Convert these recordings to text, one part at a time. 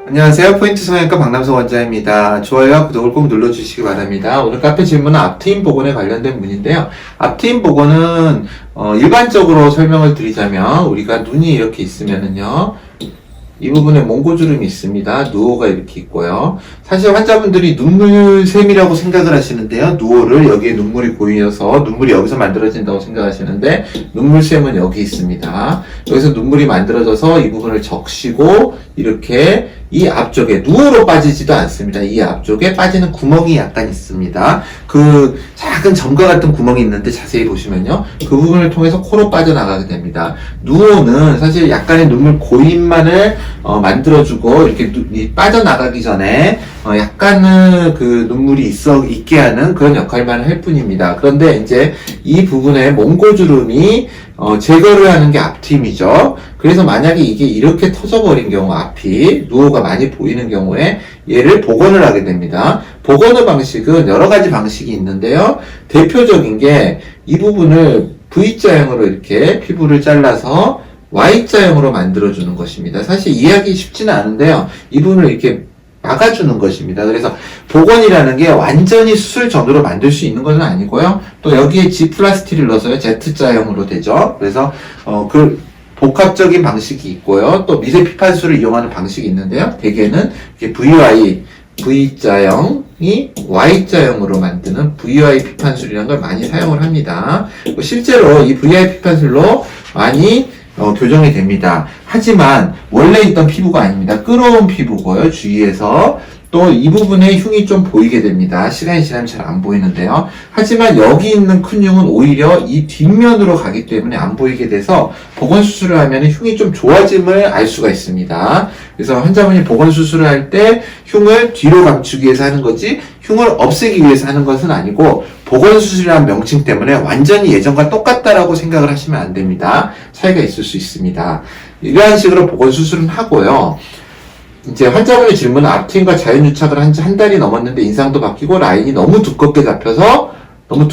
안녕하세요. 포인트 성형외과 박남석 원장입니다. 좋아요와 구독을 꼭 눌러주시기 바랍니다. 오늘 카페 질문은 앞트임 복원에 관련된 문인데요. 앞트임 복원은 일반적으로 설명을 드리자면 우리가 눈이 이렇게 있으면은요. 이 부분에 몽고주름이 있습니다. 누오가 이렇게 있고요. 사실 환자분들이 눈물샘이라고 생각을 하시는데요. 누오를 여기에 눈물이 고여서 눈물이 여기서 만들어진다고 생각하시는데 눈물샘은 여기 있습니다. 여기서 눈물이 만들어져서 이 부분을 적시고 이렇게 이 앞쪽에 누오로 빠지지도 않습니다. 이 앞쪽에 빠지는 구멍이 약간 있습니다. 그 작은 점과 같은 구멍이 있는데 자세히 보시면요. 그 부분을 통해서 코로 빠져나가게 됩니다. 누오는 사실 약간의 눈물 고임만을 만들어주고 이렇게 빠져나가기 전에 약간은 그 눈물이 있게 하는 그런 역할만 할 뿐입니다. 그런데 이제 이 부분에 몽고주름이 제거를 하는 게 앞트임이죠. 그래서 만약에 이게 이렇게 터져버린 경우 앞이 누오가 많이 보이는 경우에 얘를 복원을 하게 됩니다. 복원의 방식은 여러 가지 방식이 있는데요. 대표적인 게 이 부분을 V자형으로 이렇게 피부를 잘라서 Y자형으로 만들어주는 것입니다. 사실 이해하기 쉽지는 않은데요. 이 부분을 이렇게 막아주는 것입니다. 그래서 복원이라는 게 완전히 수술 전으로 만들 수 있는 것은 아니고요. 또 여기에 G 플라스티를 넣어서요. Z자형으로 되죠. 그래서 그 복합적인 방식이 있고요. 또 미세 피판술을 이용하는 방식이 있는데요. 대개는 이렇게 V자형이 Y자형으로 만드는 VY 피판술이라는 걸 많이 사용을 합니다. 실제로 이 VY 피판술로 많이 교정이 됩니다. 하지만 원래 있던 피부가 아닙니다. 끌어온 피부고요. 주위에서 또 이 부분에 흉이 좀 보이게 됩니다. 시간이 지나면 잘 안 보이는데요. 하지만 여기 있는 큰 흉은 오히려 이 뒷면으로 가기 때문에 안 보이게 돼서 복원 수술을 하면 흉이 좀 좋아짐을 알 수가 있습니다. 그래서 환자분이 복원 수술을 할 때 흉을 뒤로 감추기 위해서 하는 거지 흉을 없애기 위해서 하는 것은 아니고 복원 수술이라는 명칭 때문에 완전히 예전과 똑같다라고 생각을 하시면 안 됩니다. 차이가 있을 수 있습니다. 이러한 식으로 복원 수술은 하고요. 이제 환자분의 질문은 앞트임과 자연유착을 한 지 한 달이 넘었는데 인상도 바뀌고 라인이 너무 두껍게 잡혔다는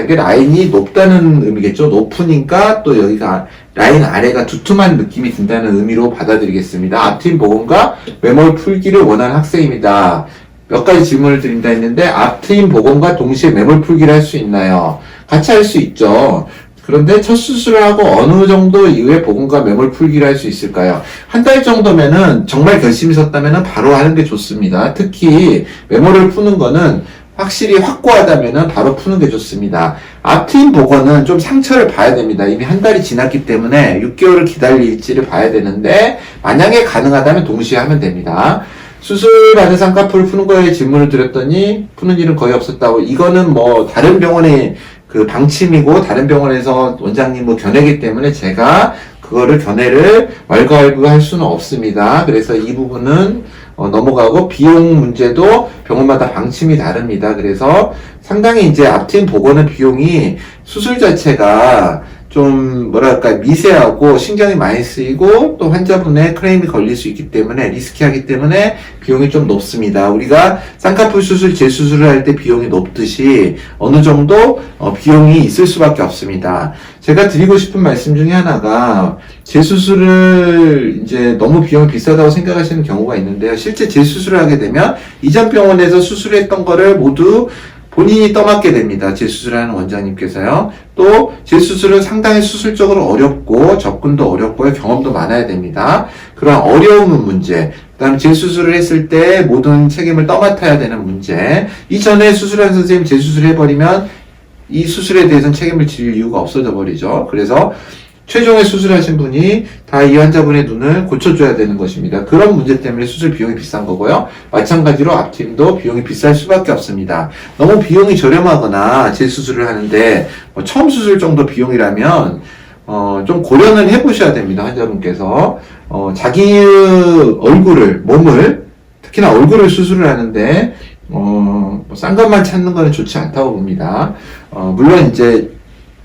게 라인이 높다는 의미겠죠. 높으니까 또 여기가 라인 아래가 두툼한 느낌이 든다는 의미로 받아들이겠습니다. 앞트임 복원과 매몰 풀기를 원하는 학생입니다. 몇 가지 질문을 드린다 했는데 앞트임 복원과 동시에 매몰 풀기를 할 수 있나요? 같이 할 수 있죠. 그런데 첫 수술을 하고 어느 정도 이후에 복원과 매몰 풀기를 할 수 있을까요? 한 달 정도면은 정말 결심이 섰다면은 바로 하는 게 좋습니다. 특히 매몰을 푸는 거는 확실히 확고하다면은 바로 푸는 게 좋습니다. 앞트임 복원은 좀 상처를 봐야 됩니다. 이미 한 달이 지났기 때문에 6개월을 기다릴지를 봐야 되는데 만약에 가능하다면 동시에 하면 됩니다. 수술받은 쌍꺼풀 푸는 거에 질문을 드렸더니 푸는 일은 거의 없었다고. 이거는 뭐 다른 병원에 그 방침이고 다른 병원에서 원장님 뭐 견해기 때문에 제가 그거를 견해를 왈가왈부할 수는 없습니다. 그래서 이 부분은 넘어가고 비용 문제도 병원마다 방침이 다릅니다. 그래서 상당히 이제 앞트임 복원의 비용이 수술 자체가 좀 뭐랄까 미세하고 신경이 많이 쓰이고 또 환자분의 클레임이 걸릴 수 있기 때문에 리스키하기 때문에 비용이 좀 높습니다. 우리가 쌍꺼풀 수술, 재수술을 할 때 비용이 높듯이 어느 정도 비용이 있을 수밖에 없습니다. 제가 드리고 싶은 말씀 중에 하나가 재수술을 이제 너무 비용이 비싸다고 생각하시는 경우가 있는데요. 실제 재수술을 하게 되면 이전 병원에서 수술했던 거를 모두 본인이 떠맡게 됩니다. 재수술하는 원장님께서요. 또 재수술은 상당히 수술적으로 어렵고 접근도 어렵고요. 경험도 많아야 됩니다. 그런 어려운 문제, 그 다음에 재수술을 했을 때 모든 책임을 떠맡아야 되는 문제, 이전에 수술한 선생님 재수술 해버리면 이 수술에 대해서는 책임을 질 이유가 없어져 버리죠. 그래서 최종에 수술하신 분이 다 이 환자분의 눈을 고쳐줘야 되는 것입니다. 그런 문제 때문에 수술 비용이 비싼 거고요. 마찬가지로 앞트임도 비용이 비쌀 수밖에 없습니다. 너무 비용이 저렴하거나 재수술을 하는데 처음 수술 정도 비용이라면 좀 고려는 해보셔야 됩니다. 환자분께서 자기의 얼굴을, 몸을, 특히나 얼굴을 수술을 하는데 싼 것만 찾는 거는 좋지 않다고 봅니다. 물론 이제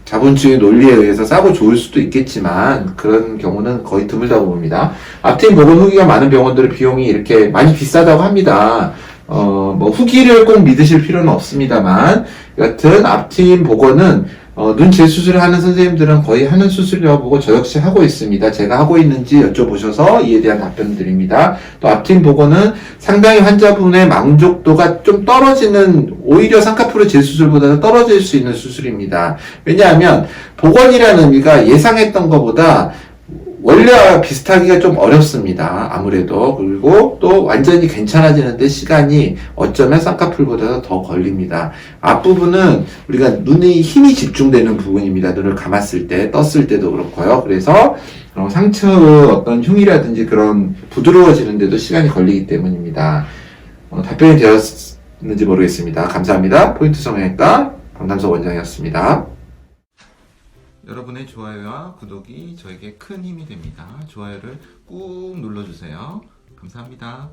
자본주의 논리에 의해서 싸고 좋을 수도 있겠지만 그런 경우는 거의 드물다고 봅니다. 앞트임 복원 후기가 많은 병원들의 비용이 이렇게 많이 비싸다고 합니다. 뭐 후기를 꼭 믿으실 필요는 없습니다만 여하튼 앞트임 복원은 눈 재수술을 하는 선생님들은 거의 하는 수술이라고 보고 저 역시 하고 있습니다. 제가 하고 있는지 여쭤보셔서 이에 대한 답변을 드립니다. 또 앞팀 보고는 상당히 환자분의 만족도가 좀 떨어지는, 오히려 쌍꺼풀 재수술보다는 떨어질 수 있는 수술입니다. 왜냐하면 복원이라는 의미가 예상했던 것보다 원래와 비슷하기가 좀 어렵습니다. 아무래도. 그리고 또 완전히 괜찮아지는데 시간이 어쩌면 쌍꺼풀보다 더 걸립니다. 앞부분은 우리가 눈에 힘이 집중되는 부분입니다. 눈을 감았을 때, 떴을 때도 그렇고요. 그래서 상처의 어떤 흉이라든지 그런 부드러워지는데도 시간이 걸리기 때문입니다. 답변이 되었는지 모르겠습니다. 감사합니다. 포인트 성형외과 박남석 원장이었습니다. 여러분의 좋아요와 구독이 저에게 큰 힘이 됩니다. 좋아요를 꾹 눌러주세요. 감사합니다.